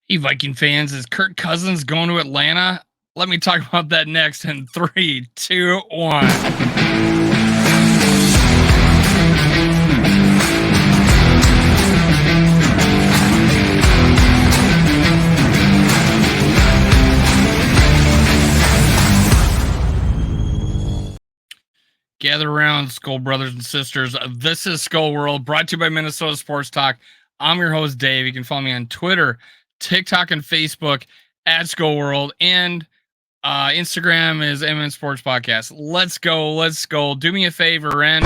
Hey, Viking fans, is Kirk Cousins going to Atlanta? Let me talk about that next in 3, 2, 1. Gather around, Skull brothers and sisters. This is Skull World, brought to you by Minnesota Sports Talk. I'm your host, Dave. You can follow me on Twitter, TikTok, and Facebook at Skull World, and Instagram is MN Sports Podcast. Let's go. Let's go. Do me a favor and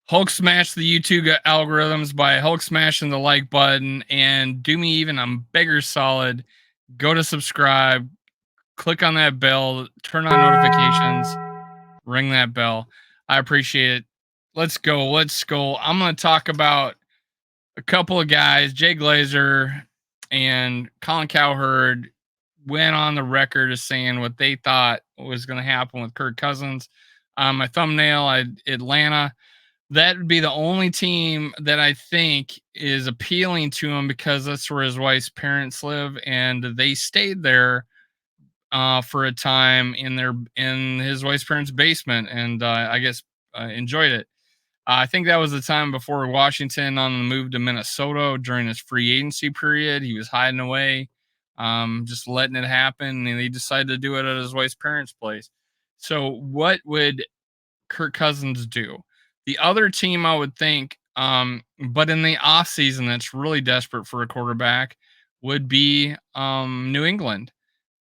Hulk smash the YouTube algorithms by Hulk smashing the like button, and do me even a bigger solid. Go to subscribe, click on that bell, turn on notifications, ring that bell. I appreciate it. Let's go. Let's go. I'm going to talk about a couple of guys. Jay Glazer and Colin Cowherd went on the record as saying what they thought was going to happen with Kirk Cousins. My thumbnail, Atlanta. That would be the only team that I think is appealing to him because that's where his wife's parents live, and they stayed there for a time in his wife's parents' basement, and I guess enjoyed it. I think that was the time before Washington on the move to Minnesota during his free agency period. He was hiding away, just letting it happen, and he decided to do it at his wife's parents' place. So, what would Kirk Cousins do? The other team, I would think, but in the offseason that's really desperate for a quarterback, would be New England.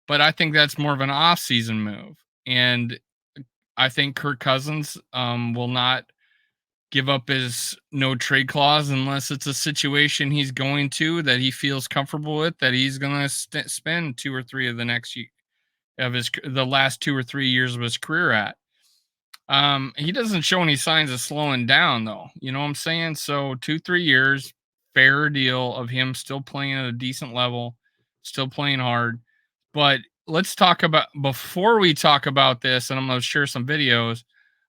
But I think that's more of an off-season move, and I think Kirk Cousins will not give up his no trade clause unless it's a situation he's going to that he feels comfortable with, that he's going to spend 2 or 3 of the last 2 or 3 years of his career at. He doesn't show any signs of slowing down, though. You know what I'm saying? So 2, 3 years, fair deal of him still playing at a decent level, still playing hard. But let's talk about, before we talk about this, and I'm going to share some videos,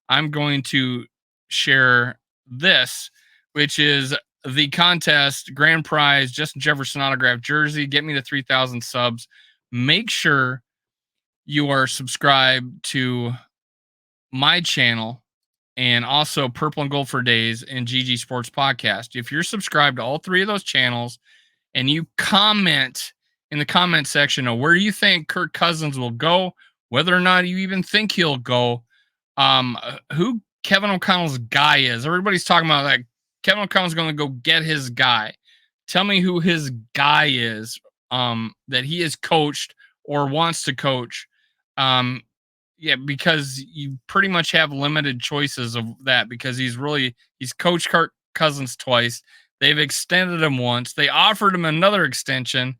I'm going to share this, which is the contest grand prize, Justin Jefferson autographed jersey. Get me to 3,000 subs. Make sure you are subscribed to my channel and also Purple and Gold for Days and GG Sports Podcast. If you're subscribed to all 3 of those channels and you comment in the comment section of where you think Kirk Cousins will go, whether or not you even think he'll go, who Kevin O'Connell's guy is. Everybody's talking about that. Kevin O'Connell's going to go get his guy. Tell me who his guy is, that he has coached or wants to coach. Yeah, because you pretty much have limited choices of that, because he's coached Kirk Cousins twice. They've extended him once. They offered him another extension.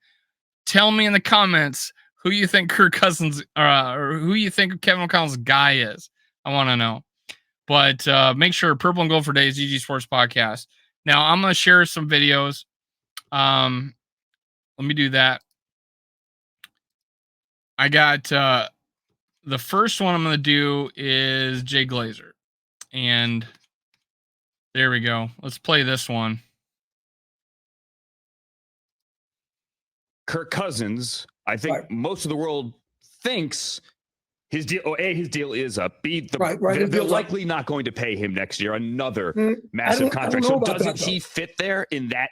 Tell me in the comments who you think Kirk Cousins or who you think Kevin O'Connell's guy is. I want to know. But make sure Purple and Gold for Days, GG Sports Podcast. Now I'm going to share some videos. Let me do that. I got the first one I'm going to do is Jay Glazer. And there we go. Let's play this one. Kirk Cousins, I think most of the world thinks his deal. His deal is up. They're likely not going to pay him next year another massive contract. So doesn't he fit there in that?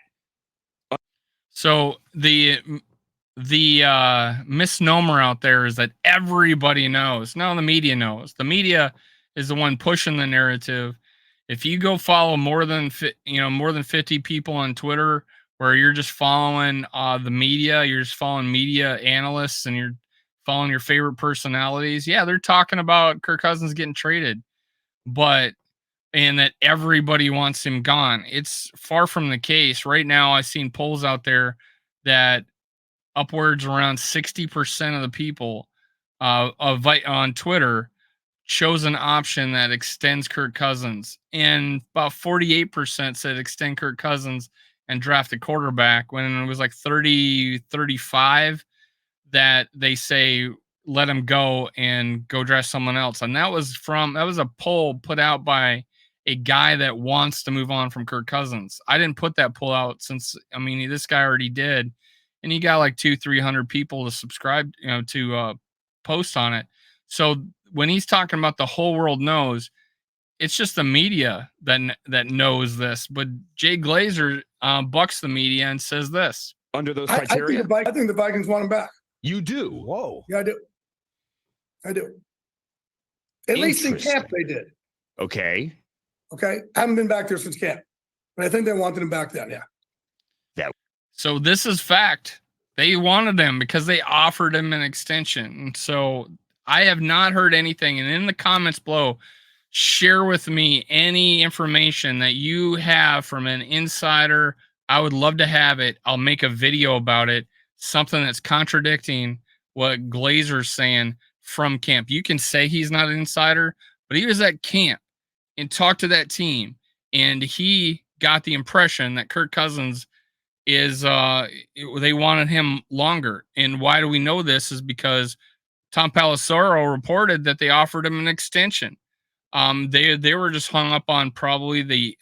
So the misnomer out there is that everybody knows. No, the media knows. The media is the one pushing the narrative. If you go follow more than 50 people on Twitter, where you're just following the media, you're just following media analysts, and you're following your favorite personalities, yeah, they're talking about Kirk Cousins getting traded, and that everybody wants him gone. It's far from the case. Right now, I've seen polls out there that upwards around 60% of the people on Twitter chose an option that extends Kirk Cousins, and about 48% said extend Kirk Cousins and draft a quarterback, when it was like 35 that they say let him go and go draft someone else. And that was a poll put out by a guy that wants to move on from Kirk Cousins. I didn't put that poll out since, I mean, this guy already did, and he got like 200-300 people to subscribe, to post on it. So when he's talking about the whole world knows, it's just the media that knows this. But Jay Glazer bucks the media and says this. Under those criteria? I think the Vikings want him back. You do? Whoa. Yeah, I do. At least in camp they did. Okay. I haven't been back there since camp, but I think they wanted him back then, yeah. So this is fact. They wanted him because they offered him an extension. And so I have not heard anything. And in the comments below, share with me any information that you have from an insider. I would love to have it. I'll make a video about it. Something that's contradicting what Glazer's saying from camp. You can say he's not an insider, but he was at camp and talked to that team, and he got the impression that Kirk Cousins is they wanted him longer. And why do we know this is because Tom Pelissero reported that they offered him an extension. They were just hung up on probably the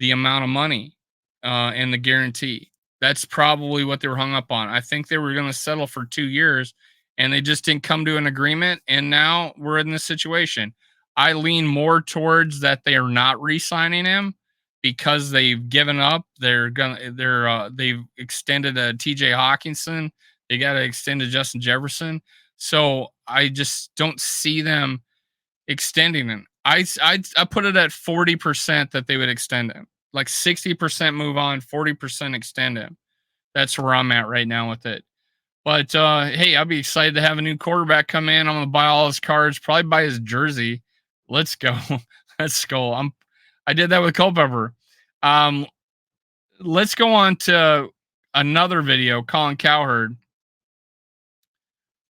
amount of money and the guarantee. That's probably what they were hung up on. I think they were going to settle for 2 years, and they just didn't come to an agreement. And now we're in this situation. I lean more towards that they are not re-signing him because they've given up. They've extended a TJ Hawkinson. They got to extend to Justin Jefferson. So I just don't see them extending him. I put it at 40% that they would extend him. Like 60% move on, 40% extend him. That's where I'm at right now with it. But hey, I'll be excited to have a new quarterback come in. I'm gonna buy all his cards, probably buy his jersey. Let's go. Let's go. I did that with Culpepper. Let's go on to another video. Colin Cowherd.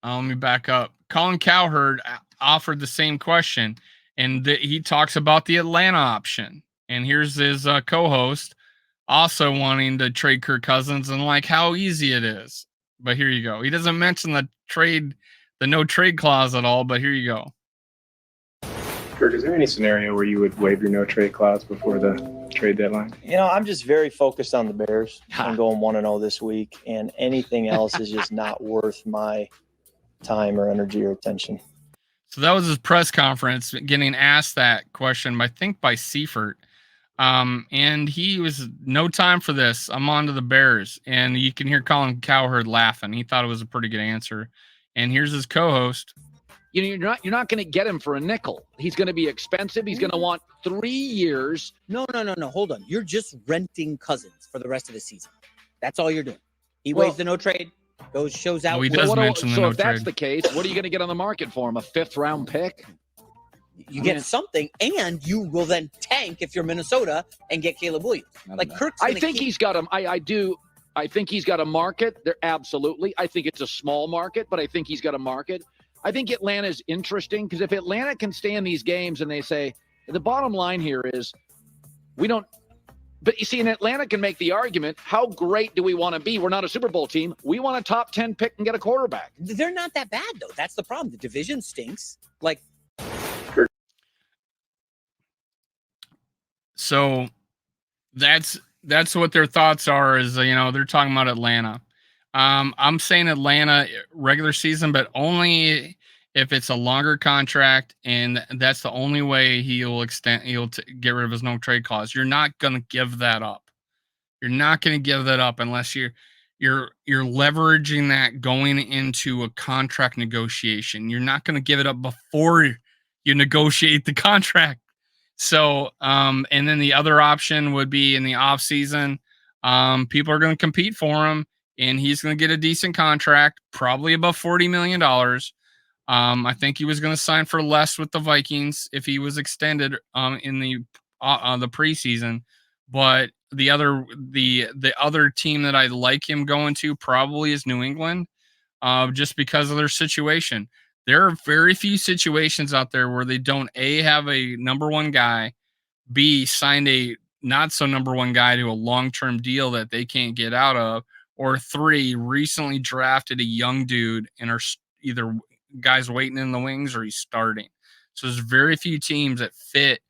Let me back up. Colin Cowherd offered the same question, and he talks about the Atlanta option. And here's his co-host also wanting to trade Kirk Cousins and like how easy it is. But here you go. He doesn't mention the no trade clause at all, but here you go. Kirk, is there any scenario where you would waive your no trade clause before the trade deadline? I'm just very focused on the Bears. I'm going 1-0 this week, and anything else is just not worth my time or energy or attention. So that was his press conference getting asked that question, I think by Seifert. And he was no time for this. I'm on to the Bears. And you can hear Colin Cowherd laughing. He thought it was a pretty good answer. And here's his co-host. You're not going to get him for a nickel. He's going to be expensive. He's going to want 3 years. No. Hold on. You're just renting Cousins for the rest of the season. That's all you're doing. He waives the no trade. Shows out. He does mention the no trade. So if that's the case, what are you going to get on the market for him? A 5th round pick? You get something, and you will then tank if you're Minnesota and get Caleb Williams. Like Kirk's I think he's got him. I do. I think he's got a market. There, absolutely. I think it's a small market, but I think he's got a market. I think Atlanta is interesting because if Atlanta can stay in these games and they say the bottom line here is we don't. But you see, and Atlanta can make the argument, how great do we want to be? We're not a Super Bowl team. We want a top 10 pick and get a quarterback. They're not that bad, though. That's the problem. The division stinks. Like. So that's what their thoughts are is, they're talking about Atlanta. I'm saying Atlanta regular season, but only if it's a longer contract, and that's the only way he'll get rid of his no trade clause. You're not going to give that up. You're not going to give that up unless you're leveraging that going into a contract negotiation. You're not going to give it up before you negotiate the contract. So, and then the other option would be in the off season. People are going to compete for him, and he's going to get a decent contract, probably above $40 million. I think he was going to sign for less with the Vikings if he was extended in the preseason. But the other team that I like him going to probably is New England, just because of their situation. There are very few situations out there where they don't have a number one guy, B, signed a not so number one guy to a long-term deal that they can't get out of, or 3, recently drafted a young dude and are either guys waiting in the wings or he's starting. So there's very few teams that fit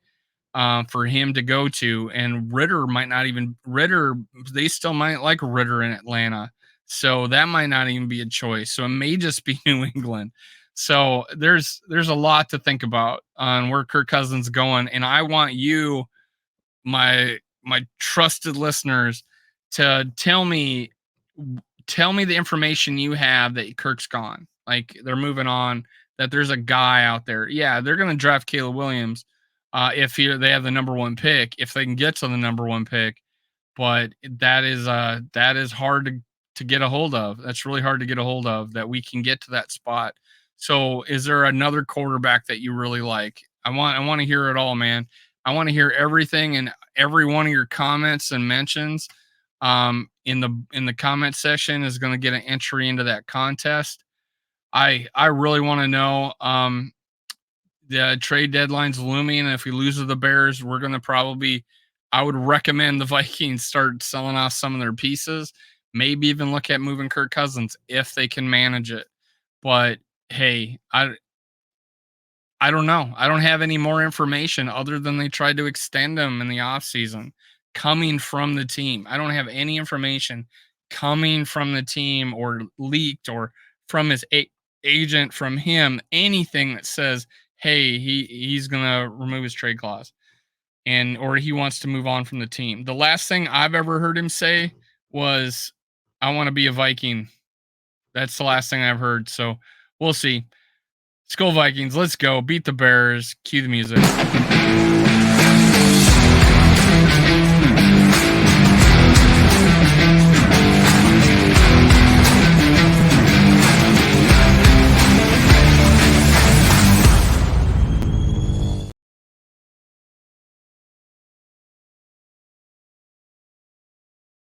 for him to go to, and Ritter might not even they still might like Ritter in Atlanta, so that might not even be a choice. So it may just be New England. So there's a lot to think about on where Kirk Cousins is going, and I want you, my trusted listeners, to tell me the information you have that Kirk's gone, like they're moving on, that there's a guy out there. Yeah, they're going to draft Caleb Williams if they have the number 1 pick, if they can get to the number 1 pick. But that is hard to get a hold of. That's really hard to get a hold of, that we can get to that spot. So is there another quarterback that you really like? I want to hear it all, man. I want to hear everything and every one of your comments and mentions in the comment section is going to get an entry into that contest. I really want to know. The trade deadline's looming, and if we lose to the Bears, we're going to probably, I would recommend the Vikings start selling off some of their pieces, maybe even look at moving Kirk Cousins if they can manage it. But hey, I don't know. I don't have any more information other than they tried to extend him in the offseason coming from the team. I don't have any information coming from the team or leaked or from his agent, from him, anything that says, hey, he's going to remove his trade clause or he wants to move on from the team. The last thing I've ever heard him say was, I want to be a Viking. That's the last thing I've heard. So we'll see. Skull Vikings, let's go. Beat the Bears. Cue the music.